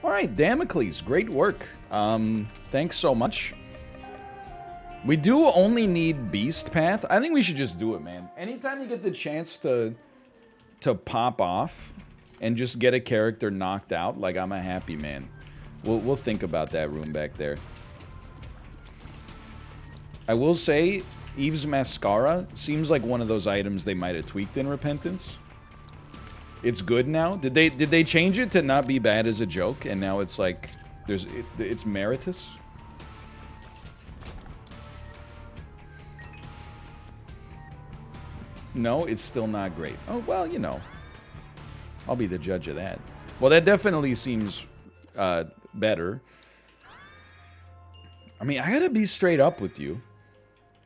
All right, Damocles, great work. Thanks so much. We do only need Beast Path. I think we should just do it, man. Anytime you get the chance to pop off and just get a character knocked out, like, I'm a happy man. We'll think about that room back there. I will say, Eve's Mascara seems like one of those items they might have tweaked in Repentance. It's good now. Did they change it to not be bad as a joke, and now it's like it's meritus? No, it's still not great. Oh, well, you know. I'll be the judge of that. Well, that definitely seems better. I mean, I gotta be straight up with you.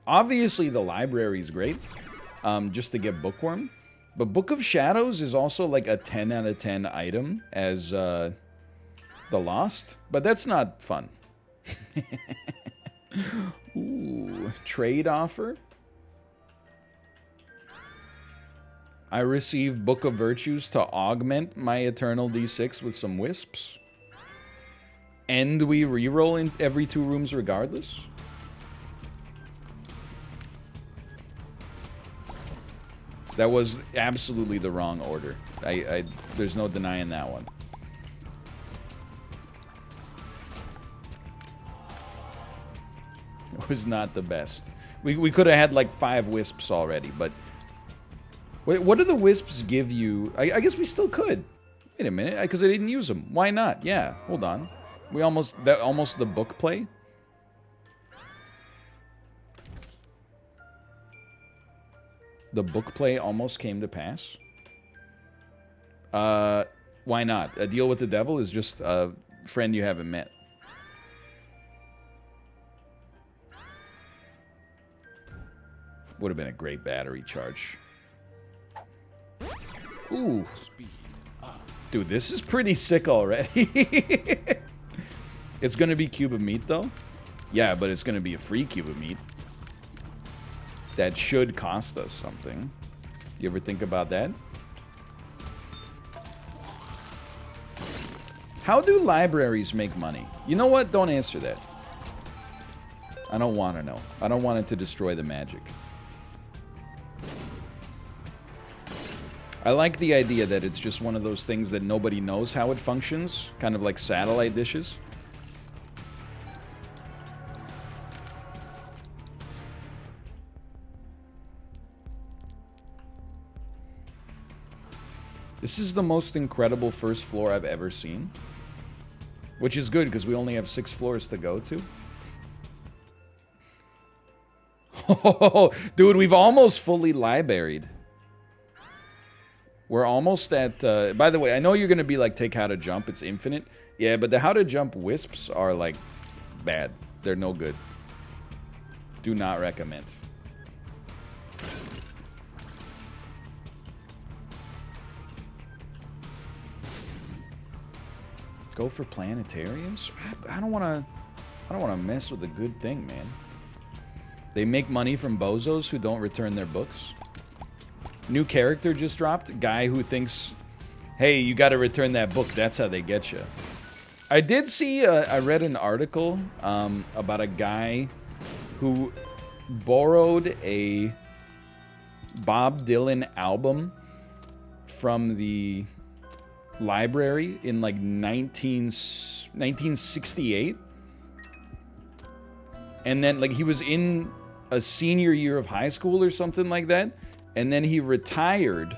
Obviously, the library's great, just to get Bookworm. But Book of Shadows is also like a 10 out of 10 item as The Lost. But that's not fun. Ooh, trade offer. I receive Book of Virtues to augment my Eternal D6 with some Wisps. And we reroll in every 2 rooms regardless. That was absolutely the wrong order. There's no denying that one. It was not the best. We could have had like 5 Wisps already, but... Wait, what do the Wisps give you? I guess we still could. Wait a minute, because I didn't use them. Why not? Yeah, hold on. We almost the book play. The book play almost came to pass. Why not? A deal with the devil is just a friend you haven't met. Would have been a great battery charge. Ooh. Dude, this is pretty sick already. It's gonna be cube of meat, though. Yeah, but it's gonna be a free cube of meat. That should cost us something. You ever think about that? How do libraries make money? You know what? Don't answer that. I don't want to know. I don't want it to destroy the magic. I like the idea that it's just one of those things that nobody knows how it functions. Kind of like satellite dishes. This is the most incredible first floor I've ever seen. Which is good, because we only have 6 floors to go to. Oh, dude, we've almost fully libraried. We're almost at... by the way, I know you're going to be like, take how to jump. It's infinite. Yeah, but the how to jump wisps are, like, bad. They're no good. Do not recommend. Go for planetariums? I don't want to mess with a good thing, man. They make money from bozos who don't return their books. New character just dropped. Guy who thinks, hey, you got to return that book. That's how they get you. I did see, I read an article about a guy who borrowed a Bob Dylan album from the library in like 1968. And then like he was in a senior year of high school or something like that. And then he retired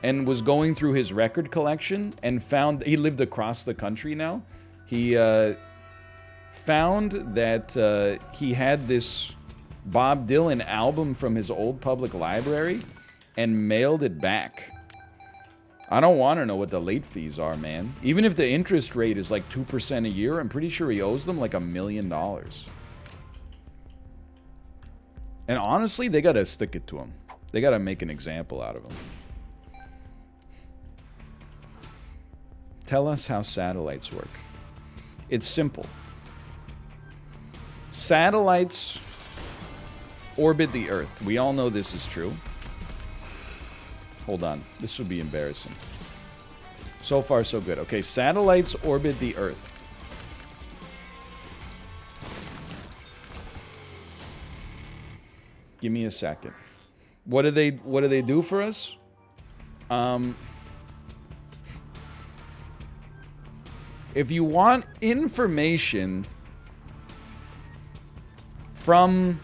and was going through his record collection and found, he lived across the country now. He found that he had this Bob Dylan album from his old public library and mailed it back. I don't want to know what the late fees are, man. Even if the interest rate is like 2% a year, I'm pretty sure he owes them like $1 million. And honestly, they gotta stick it to him. They gotta make an example out of him. Tell us how satellites work. It's simple. Satellites orbit the Earth. We all know this is true. Hold on. This would be embarrassing. So far, so good. Okay, satellites orbit the Earth. Give me a second. What do they do for us? If you want information from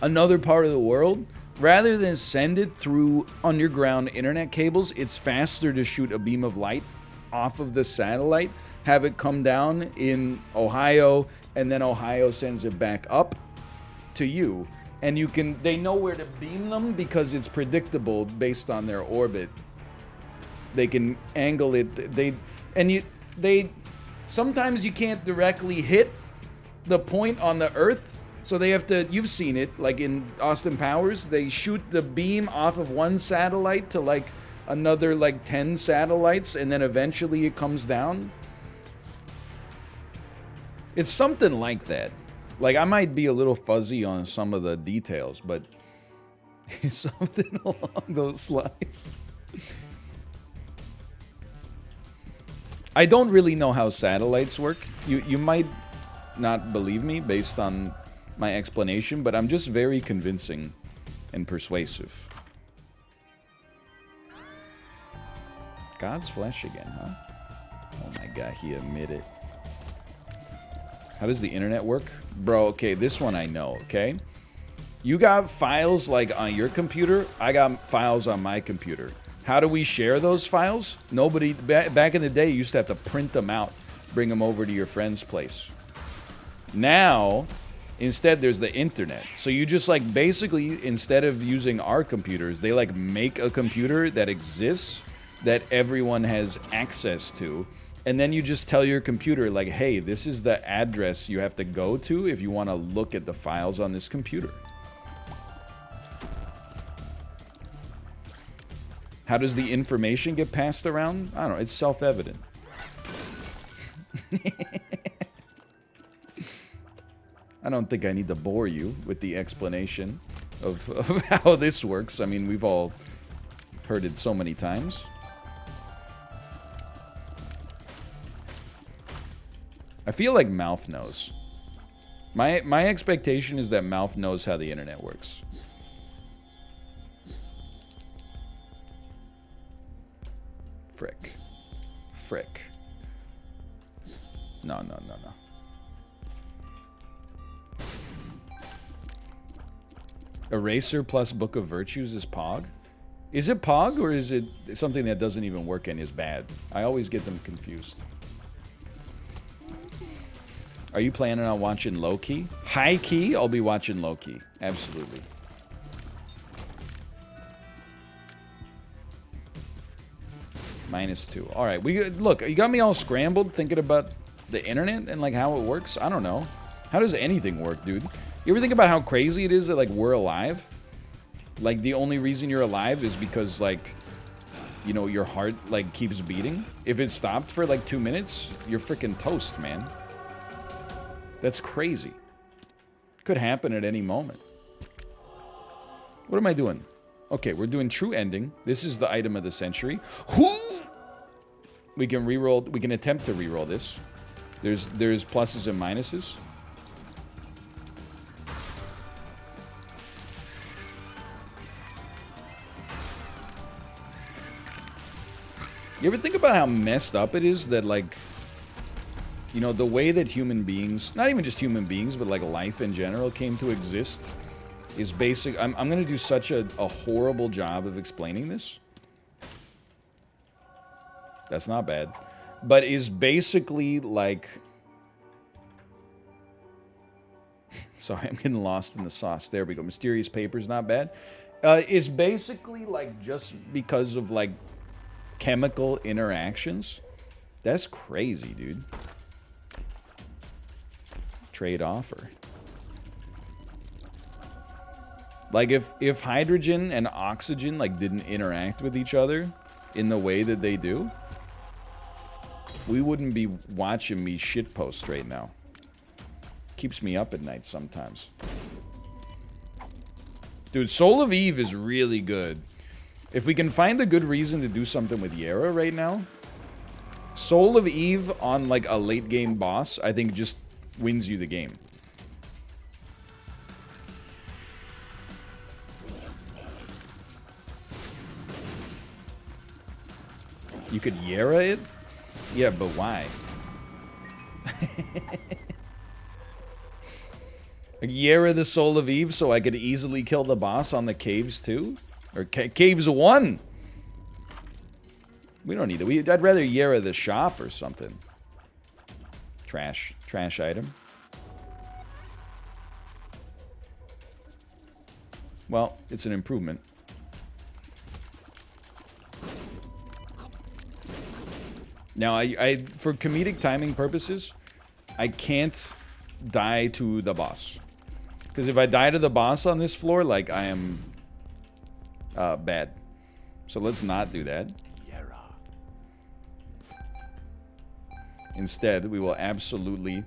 another part of the world, rather than send it through underground internet cables, it's faster to shoot a beam of light off of the satellite, have it come down in Ohio, and then Ohio sends it back up to you. And they know where to beam them because it's predictable based on their orbit. They can angle it. Sometimes you can't directly hit the point on the Earth, so they have to, you've seen it, like in Austin Powers, they shoot the beam off of one satellite to like another like 10 satellites, and then eventually it comes down. It's something like that. Like, I might be a little fuzzy on some of the details, but it's something along those lines. I don't really know how satellites work. You might not believe me based on my explanation, but I'm just very convincing and persuasive. God's flesh again, huh? Oh my god, he admitted. How does the internet work? Bro, okay, this one I know, okay? You got files like on your computer, I got files on my computer. How do we share those files? Nobody, back in the day, you used to have to print them out, bring them over to your friend's place. Now, instead, there's the internet. So you just like, basically, instead of using our computers, they like make a computer that exists that everyone has access to. And then you just tell your computer, like, hey, this is the address you have to go to if you want to look at the files on this computer. How does the information get passed around? I don't know. It's self-evident. I don't think I need to bore you with the explanation of how this works. I mean, we've all heard it so many times. I feel like Mouth knows. My expectation is that Mouth knows how the internet works. Frick. Frick. No. Eraser plus Book of Virtues is Pog? Is it Pog, or is it something that doesn't even work and is bad? I always get them confused. Are you planning on watching low-key? High-key, I'll be watching low-key. Absolutely. -2. All right, look, you got me all scrambled thinking about the internet and like how it works. I don't know. How does anything work, dude? You ever think about how crazy it is that like we're alive? Like the only reason you're alive is because like, you know, your heart like keeps beating. If it stopped for like 2 minutes, you're freaking toast, man. That's crazy. Could happen at any moment. What am I doing? Okay, we're doing true ending. This is the item of the century. We can reroll. We can attempt to reroll this. There's pluses and minuses. You ever think about how messed up it is that like, you know, the way that human beings, not even just human beings, but like life in general came to exist is basic. I'm going to do such a horrible job of explaining this. That's not bad. But is basically like... Sorry, I'm getting lost in the sauce. There we go. Mysterious Papers, not bad. Is basically like just because of like chemical interactions. That's crazy, dude. Trade offer. Like if hydrogen and oxygen like didn't interact with each other in the way that they do, we wouldn't be watching me shitpost right now. Keeps me up at night sometimes. Dude, Soul of Eve is really good. If we can find a good reason to do something with Yera right now, Soul of Eve on like a late game boss, I think just wins you the game. You could Yera it? Yeah, but why? Like Yera the Soul of Eve so I could easily kill the boss on the caves too? Or caves 1? We don't need it. I'd rather Yera the shop or something. Trash item. Well, it's an improvement. Now, I for comedic timing purposes, I can't die to the boss. Because if I die to the boss on this floor, like, I am bad. So let's not do that. Instead, we will absolutely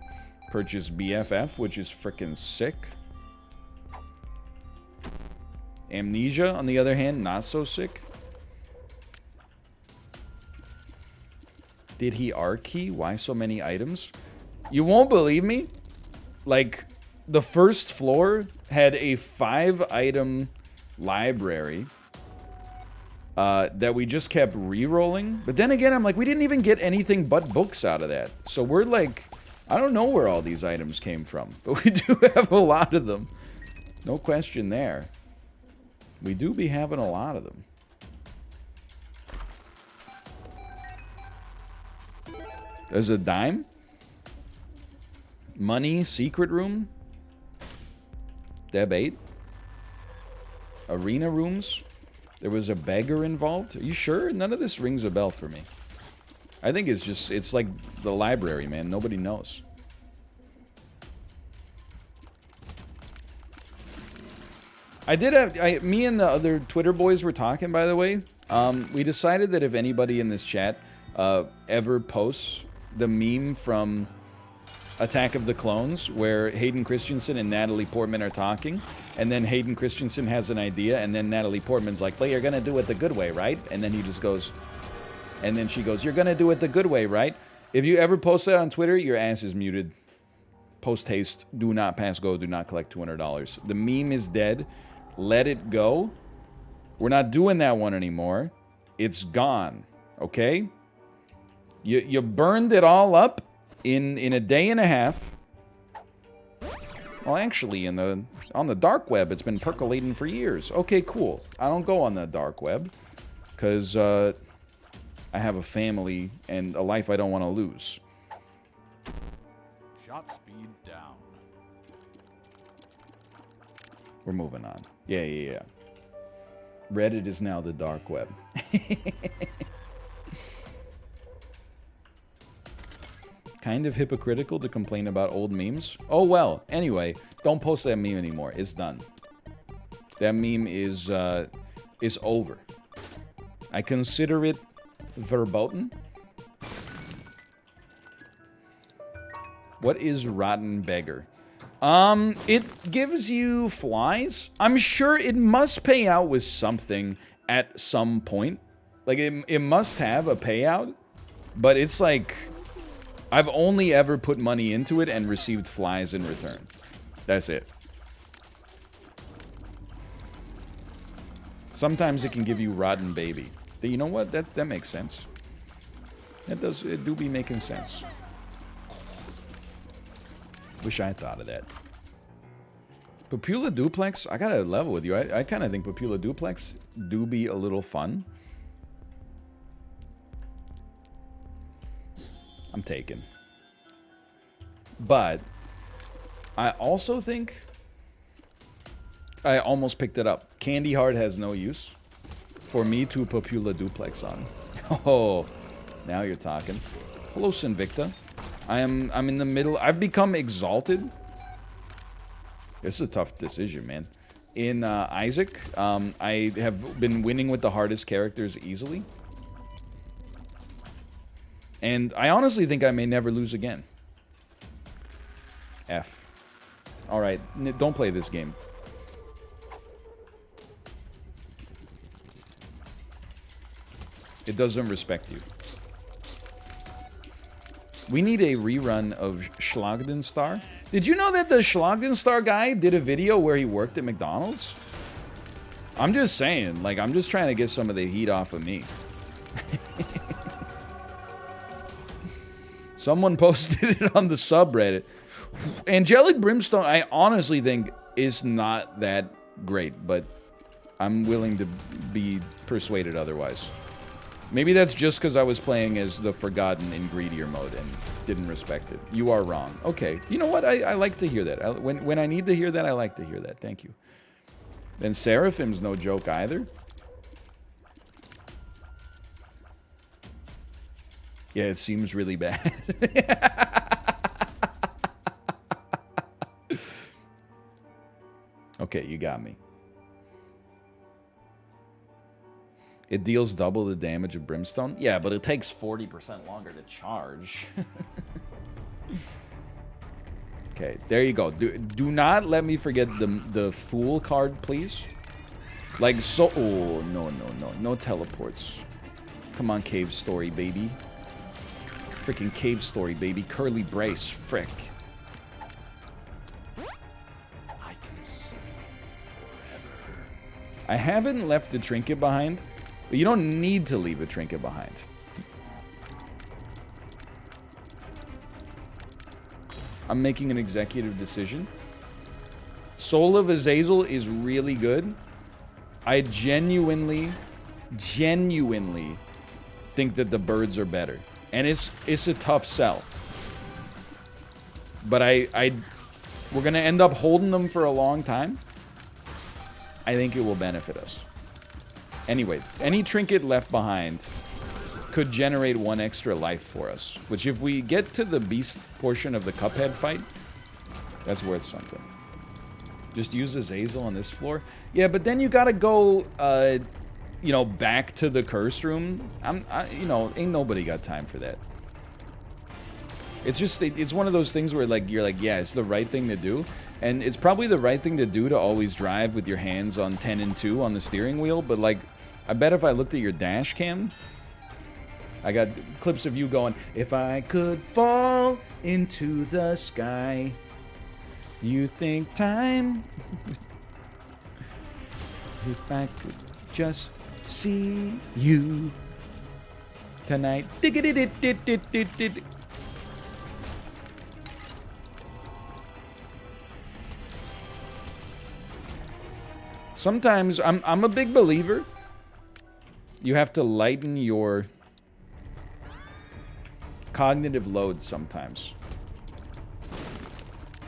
purchase BFF, which is frickin' sick. Amnesia, on the other hand, not so sick. Did he R-key? Why so many items? You won't believe me. Like, the first floor had a 5-item library that we just kept re-rolling. But then again, I'm like, we didn't even get anything but books out of that. So we're like, I don't know where all these items came from. But we do have a lot of them. No question there. We do be having a lot of them. There's a dime. Money, secret room. Deb 8. Arena rooms. There was a beggar involved. Are you sure? None of this rings a bell for me. I think it's just, it's like the library, man. Nobody knows. I did have, me and the other Twitter boys were talking, by the way. We decided that if anybody in this chat ever posts the meme from Attack of the Clones, where Hayden Christensen and Natalie Portman are talking, and then Hayden Christensen has an idea, and then Natalie Portman's like, well, you're gonna do it the good way, right? And then he just goes, and then she goes, you're gonna do it the good way, right? If you ever post that on Twitter, your ass is muted. Post haste, do not pass go, do not collect $200. The meme is dead. Let it go. We're not doing that one anymore. It's gone, okay? You burned it all up in a day and a half. Well, actually, on the dark web, it's been percolating for years. Okay, cool. I don't go on the dark web because I have a family and a life I don't want to lose. Shot speed down. We're moving on. Yeah. Reddit is now the dark web. Kind of hypocritical to complain about old memes. Oh well. Anyway, don't post that meme anymore. It's done. That meme is over. I consider it verboten. What is Rotten Beggar? It gives you flies. I'm sure it must pay out with something at some point. Like, it must have a payout. But it's like, I've only ever put money into it and received flies in return. That's it. Sometimes it can give you rotten baby. You know what? That makes sense. It do be making sense. Wish I thought of that. Popula Duplex, I gotta level with you. I kind of think Popula Duplex do be a little fun. I'm taken. But I also think I almost picked it up. Candy Heart has no use for me to Popula Duplex on. Oh, now you're talking. Hello, Sinvicta. I'm in the middle. I've become exalted. This is a tough decision, man. In Isaac, I have been winning with the hardest characters easily. And I honestly think I may never lose again. F. Alright, don't play this game. It doesn't respect you. We need a rerun of Schlagdenstar. Did you know that the Schlagdenstar guy did a video where he worked at McDonald's? I'm just saying, like, I'm just trying to get some of the heat off of me. Someone posted it on the subreddit. Angelic Brimstone, I honestly think, is not that great, but I'm willing to be persuaded otherwise. Maybe that's just because I was playing as the Forgotten in greedier mode and didn't respect it. You are wrong. Okay. You know what? I like to hear that. When I need to hear that, I like to hear that. Thank you. Then Seraphim's no joke either. Yeah, it seems really bad. Okay, you got me. It deals double the damage of Brimstone? Yeah, but it takes 40% longer to charge. Okay, there you go. Do not let me forget the Fool card, please. Like, so... Oh, no. No teleports. Come on, Cave Story, baby. Freaking Cave Story, baby. Curly Brace, frick. I haven't left the trinket behind. But you don't need to leave a trinket behind. I'm making an executive decision. Soul of Azazel is really good. I genuinely think that the birds are better. And it's a tough sell. But we're gonna end up holding them for a long time. I think it will benefit us. Anyway, any trinket left behind could generate 1 extra life for us. Which, if we get to the beast portion of the Cuphead fight, that's worth something. Just use Azazel on this floor. Yeah, but then you gotta go, you know, back to the curse room. You know, ain't nobody got time for that. It's just, it's one of those things where, like, you're like, yeah, it's the right thing to do. And it's probably the right thing to do to always drive with your hands on 10 and 2 on the steering wheel. But, like, I bet if I looked at your dash cam, I got clips of you going, if I could fall into the sky, you think time? If I could just see you tonight. Sometimes, I'm a big believer. You have to lighten your cognitive load sometimes.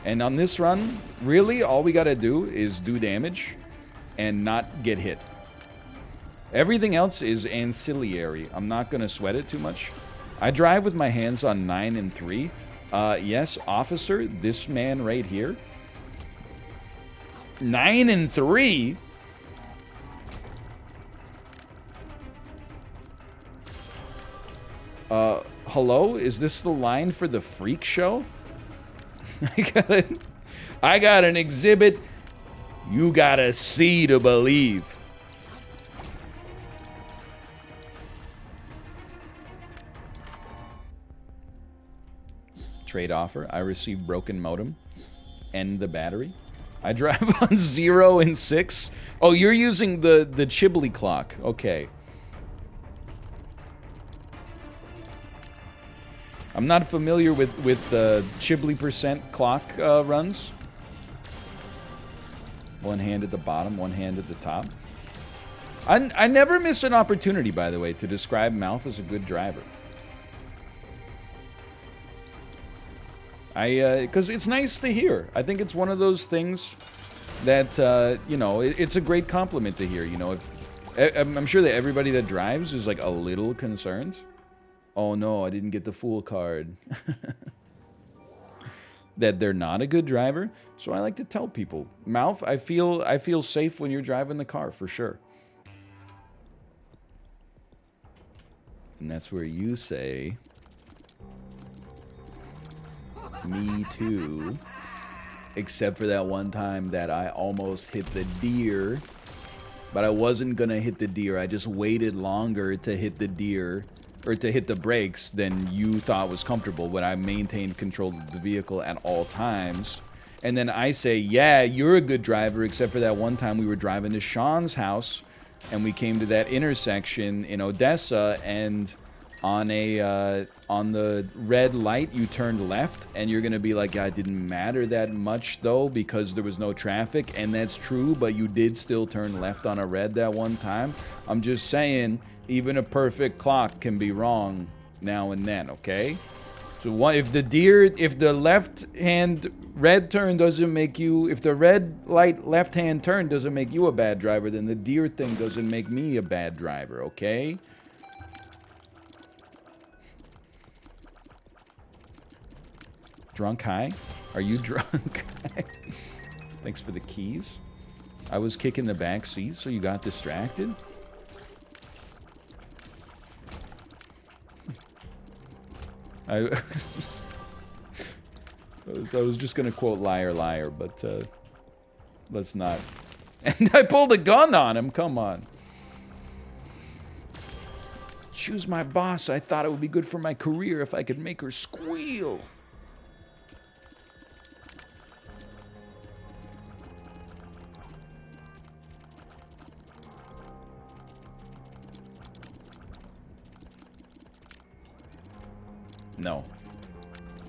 And on this run, really, all we gotta do is do damage and not get hit. Everything else is ancillary. I'm not gonna sweat it too much. I drive with my hands on 9 and 3. Yes, officer, this man right here. 9 and 3? Hello? Is this the line for the freak show? I got an exhibit. You gotta see to believe. Trade offer. I received broken modem. End the battery. I drive on 0 and 6. Oh, you're using the Chibli clock. Okay. I'm not familiar with the Chibli percent clock runs. One hand at the bottom, one hand at the top. I never miss an opportunity, by the way, to describe Malf as a good driver. Because it's nice to hear. I think it's one of those things that, you know, it's a great compliment to hear. You know, I'm sure that everybody that drives is, like, a little concerned. Oh no, I didn't get the Fool card. That they're not a good driver. So I like to tell people, Malf, I feel safe when you're driving the car, for sure. And that's where you say, me too. Except for that one time that I almost hit the deer but I wasn't gonna hit the deer. I just waited longer to hit the deer, or to hit the brakes than you thought was comfortable, but I maintained control of the vehicle at all times. And then I say, yeah, you're a good driver, except for that one time we were driving to Sean's house, and we came to that intersection in Odessa, and on the red light, you turned left, and you're gonna be like, yeah, it didn't matter that much, though, because there was no traffic, and that's true, but you did still turn left on a red that one time. I'm just saying, even a perfect clock can be wrong now and then, okay? So what, if the left-hand red turn doesn't make you, if the red light left-hand turn doesn't make you a bad driver, then the deer thing doesn't make me a bad driver, okay? Drunk high? Are you drunk? Thanks for the keys. I was kicking the back seat, so you got distracted? I was just gonna quote liar, liar, but let's not. And I pulled a gun on him, come on. Choose my boss. I thought it would be good for my career if I could make her squeal. No.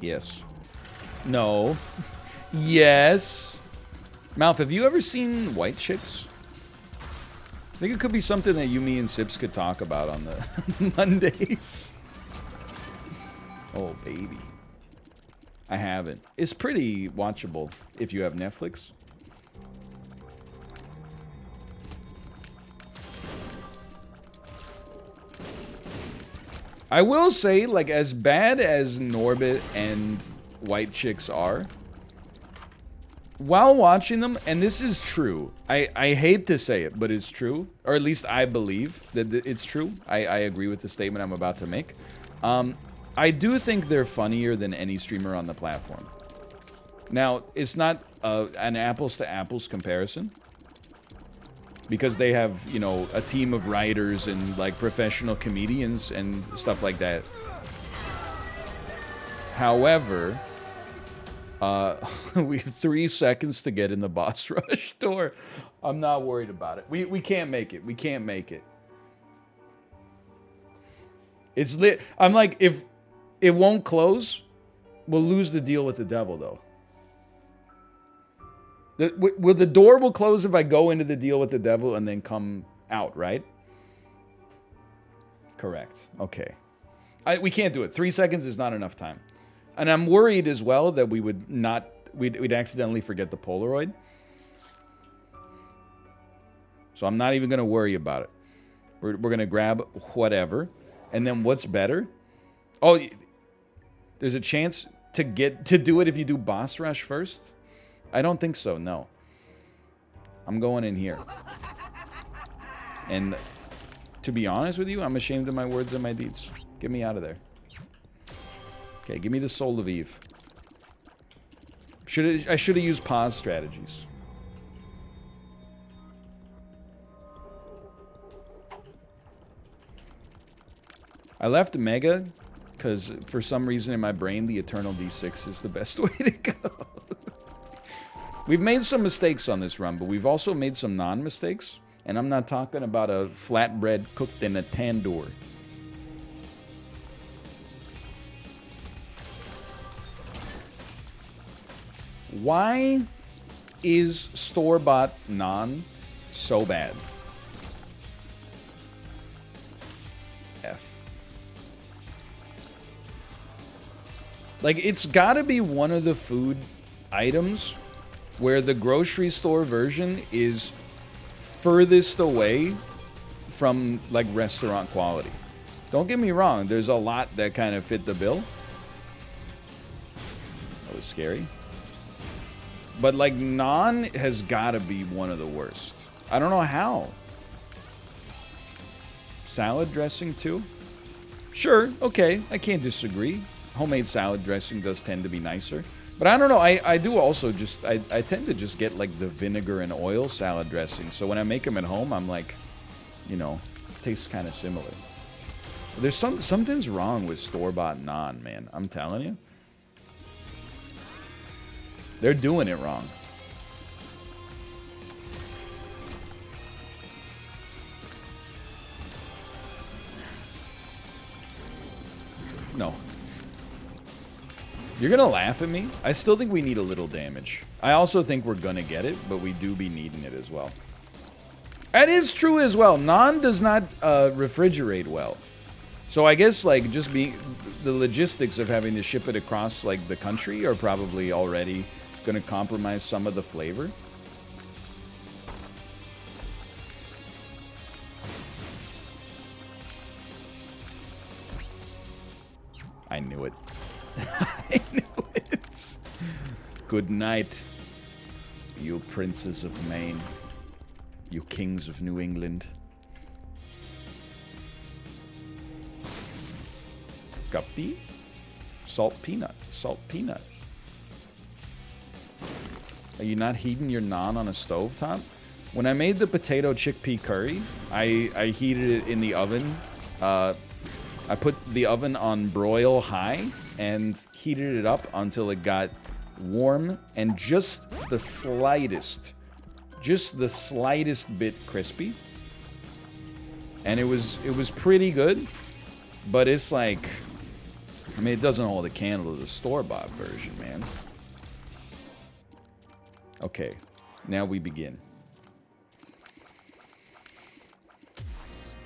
Yes. No. Yes. Malf, have you ever seen White Chicks? I think it could be something that you, me, and Sips could talk about on the Mondays. Oh, baby. I haven't. It's pretty watchable if you have Netflix. I will say, like, as bad as Norbit and White Chicks are, while watching them, and this is true, I hate to say it, but it's true, or at least I believe that it's true. I agree with the statement I'm about to make. I do think they're funnier than any streamer on the platform. Now, it's not an apples-to-apples comparison, because they have, you know, a team of writers and, like, professional comedians and stuff like that. However, we have 3 seconds to get in the boss rush door. I'm not worried about it. We can't make it. We can't make it. It's lit. I'm like, if it won't close, we'll lose the deal with the devil, though. The door will close if I go into the deal with the devil and then come out, right? Correct. Okay. We can't do it. 3 seconds is not enough time. And I'm worried as well that we would not... We'd accidentally forget the Polaroid. So I'm not even going to worry about it. We're going to grab whatever. And then what's better? Oh, there's a chance to do it if you do boss rush first? I don't think so, no. I'm going in here. And to be honest with you, I'm ashamed of my words and my deeds. Get me out of there. Okay, give me the Soul of Eve. I should have used pause strategies. I left Mega because for some reason in my brain the Eternal D6 is the best way to go. We've made some mistakes on this run, but we've also made some non-mistakes. And I'm not talking about a flatbread cooked in a tandoor. Why is store-bought non so bad? F. Like, it's gotta be one of the food items where the grocery store version is furthest away from, like, restaurant quality. Don't get me wrong, there's a lot that kind of fit the bill. That was scary. But, like, naan has gotta be one of the worst. I don't know how. Salad dressing, too? Sure, okay, I can't disagree. Homemade salad dressing does tend to be nicer. But I don't know, I do also just, I tend to just get like the vinegar and oil salad dressing. So when I make them at home, I'm like, you know, it tastes kind of similar. There's something's wrong with store-bought naan, man. I'm telling you. They're doing it wrong. No. You're gonna laugh at me? I still think we need a little damage. I also think we're gonna get it, but we do be needing it as well. That is true as well. Naan does not refrigerate well. So I guess, like, just being... the logistics of having to ship it across, like, the country are probably already gonna compromise some of the flavor. I knew it. I knew it. Good night, you princes of Maine. You kings of New England. Guppy? Salt peanut. Salt peanut. Are you not heating your naan on a stovetop? When I made the potato chickpea curry, I heated it in the oven. I put the oven on broil high and heated it up until it got warm and just the slightest bit crispy. And it was pretty good, but it's like, I mean, it doesn't hold a candle to the store-bought version, man. Okay, now we begin.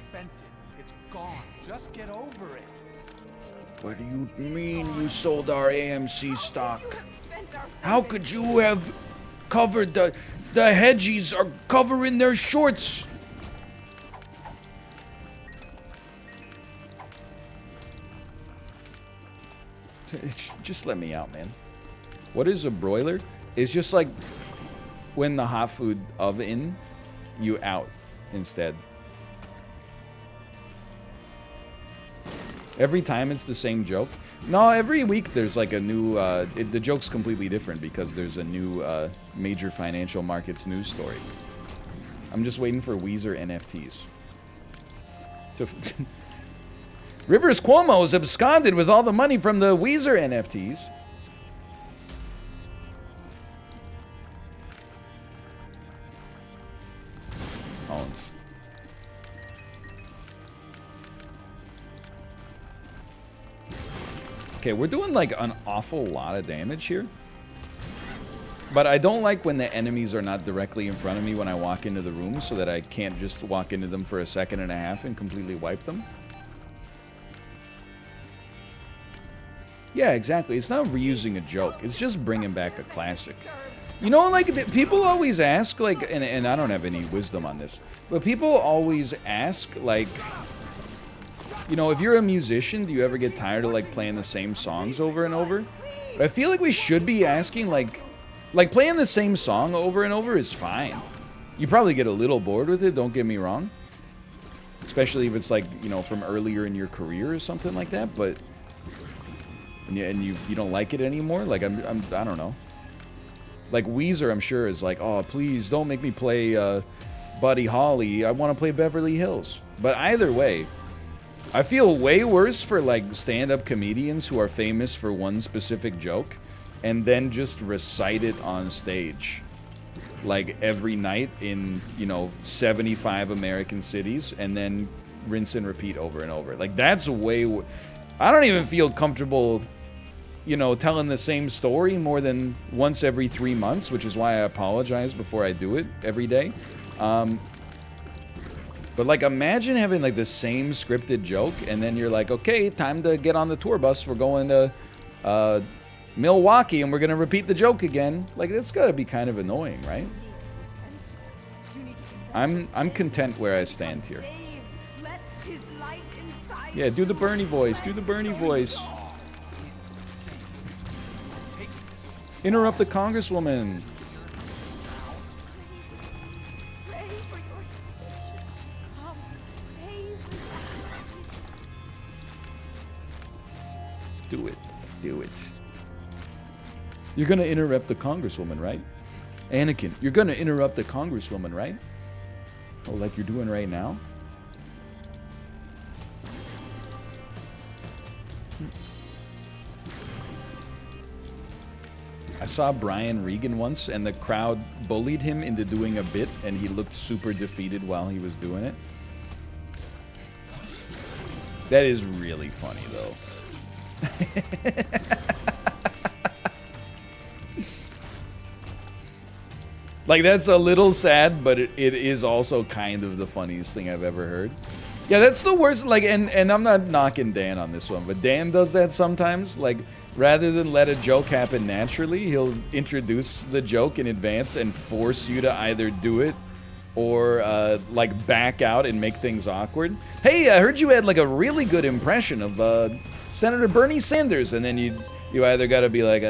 Spent it. It's gone. Just get over it. What do you mean you sold our AMC stock? How could you have covered the hedgies are covering their shorts? Just let me out, man. What is a broiler? It's just like when the hot food oven, you out instead. Every time it's the same joke. No, every week there's like a new, the joke's completely different because there's a new major financial markets news story. I'm just waiting for Weezer NFTs. Rivers Cuomo has absconded with all the money from the Weezer NFTs. Owens. Okay, we're doing like an awful lot of damage here. But I don't like when the enemies are not directly in front of me when I walk into the room so that I can't just walk into them for a second and a half and completely wipe them. Yeah, exactly. It's not reusing a joke. It's just bringing back a classic. You know, like, people always ask, like, and I don't have any wisdom on this, but people always ask, like, you know, if you're a musician, do you ever get tired of, like, playing the same songs over and over? But I feel like we should be asking, like playing the same song over and over is fine. You probably get a little bored with it, don't get me wrong. Especially if it's, like, you know, from earlier in your career or something like that, but... And you don't like it anymore? Like, I don't know. Like, Weezer, I'm sure, is like, oh, please, don't make me play, Buddy Holly. I want to play Beverly Hills. But either way, I feel way worse for, like, stand-up comedians who are famous for one specific joke and then just recite it on stage. Like, every night in, you know, 75 American cities and then rinse and repeat over and over. Like, that's way... I don't even feel comfortable... you know, telling the same story more than once every 3 months, which is why I apologize before I do it every day. But, like, imagine having, like, the same scripted joke, and then you're like, okay, time to get on the tour bus. We're going to Milwaukee, and we're going to repeat the joke again. Like, that's got to be kind of annoying, right? I'm content where I stand here. Yeah, do the Bernie voice. Do the Bernie voice. Interrupt the congresswoman. Do it. You're gonna interrupt the congresswoman, right? Anakin, you're gonna interrupt the congresswoman, right? Oh, like you're doing right now? I saw Brian Regan once, and the crowd bullied him into doing a bit, and he looked super defeated while he was doing it. That is really funny, though. Like, that's a little sad, but it is also kind of the funniest thing I've ever heard. Yeah, that's the worst, like, and I'm not knocking Dan on this one, but Dan does that sometimes. Like, rather than let a joke happen naturally, he'll introduce the joke in advance and force you to either do it or, like, back out and make things awkward. Hey, I heard you had, like, a really good impression of, Senator Bernie Sanders, and then you either gotta be like,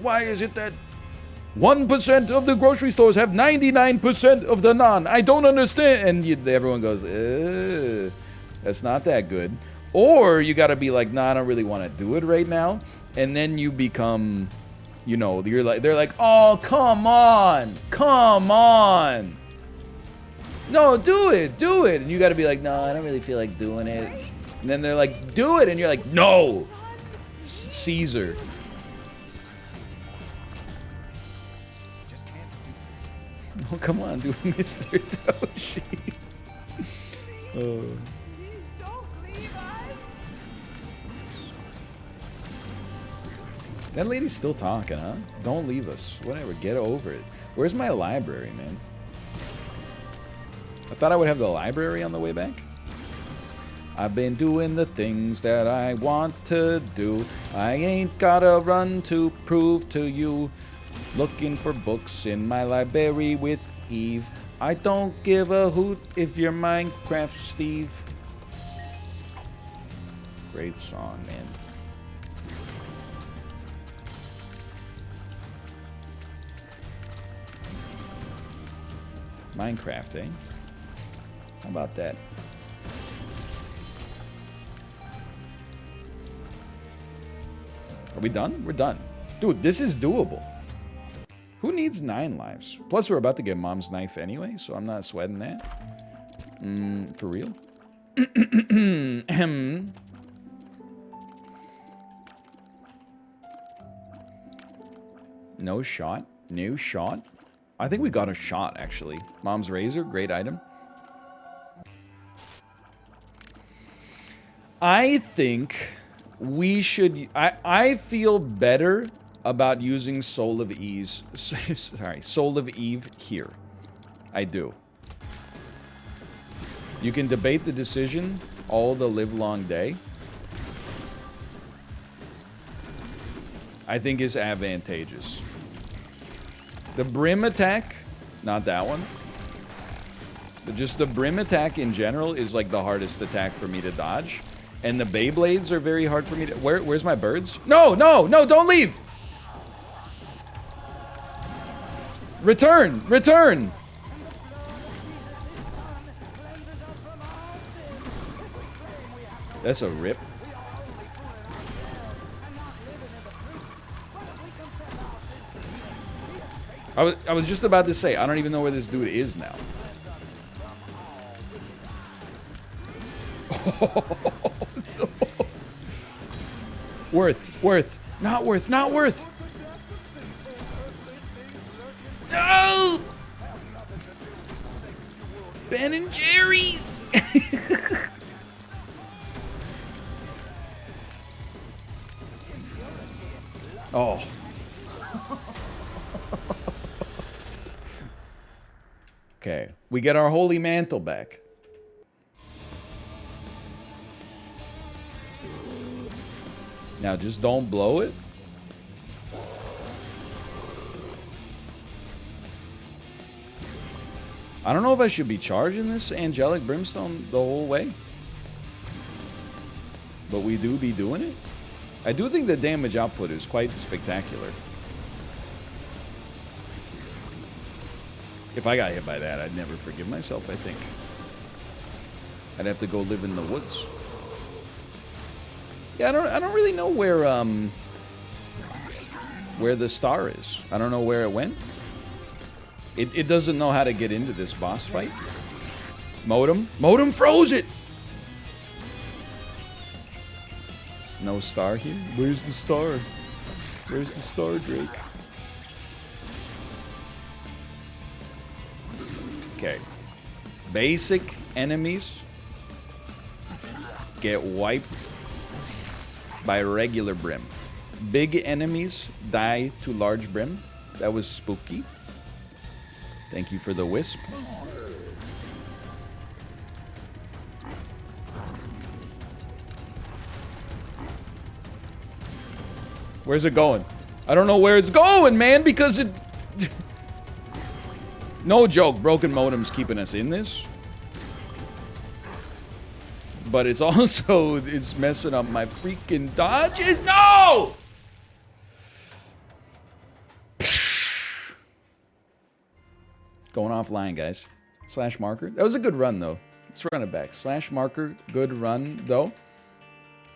why is it that 1% of the grocery stores have 99% of the naan? I don't understand. And everyone goes, that's not that good. Or you got to be like, nah, I don't really want to do it right now. And then you become, you know, they're like, oh, come on. No, do it. And you got to be like, no, I don't really feel like doing it. And then they're like, do it. And you're like, no, Caesar. Oh, come on, dude, Mr. Toshi. Oh. That lady's still talking, huh? Don't leave us. Whatever, get over it. Where's my library, man? I thought I would have the library on the way back. I've been doing the things that I want to do. I ain't gotta run to prove to you. Looking for books in my library with Eve. I don't give a hoot if you're Minecraft Steve. Great song, man. Minecraft, eh? How about that? Are we done? We're done. Dude, this is doable. Who needs 9 lives? Plus, we're about to get Mom's knife anyway, so I'm not sweating that. For real? No shot? New shot? I think we got a shot, actually. Mom's razor, great item. I think we should... I feel better about using Soul of Eve. Sorry, Soul of Eve here. I do. You can debate the decision all the livelong day. I think is advantageous. The Brim attack, not that one. But just the Brim attack in general is like the hardest attack for me to dodge. And the Beyblades are very hard for me to... Where's my birds? No, no, no, don't leave! Return! Return! That's a rip. I was just about to say, I don't even know where this dude is now. Oh, no. Worth. Not worth, not worth. No! Ben and Jerry's! Oh. Okay, we get our holy mantle back. Now just don't blow it. I don't know if I should be charging this angelic brimstone the whole way. But we do be doing it. I do think the damage output is quite spectacular. If I got hit by that, I'd never forgive myself, I think. I'd have to go live in the woods. Yeah, I don't really know where where the star is. I don't know where it went. It doesn't know how to get into this boss fight. Modem? Modem froze it! No star here? Where's the star? Where's the star, Drake? Okay. Basic enemies get wiped by regular brim. Big enemies die to large brim. That was spooky. Thank you for the wisp. Where's it going? I don't know where it's going, man, because it... No joke, broken modem's keeping us in this. But it's also... It's messing up my freaking dodges. No! Going offline, guys. Slash marker. That was a good run, though. Let's run it back. Slash marker. Good run, though.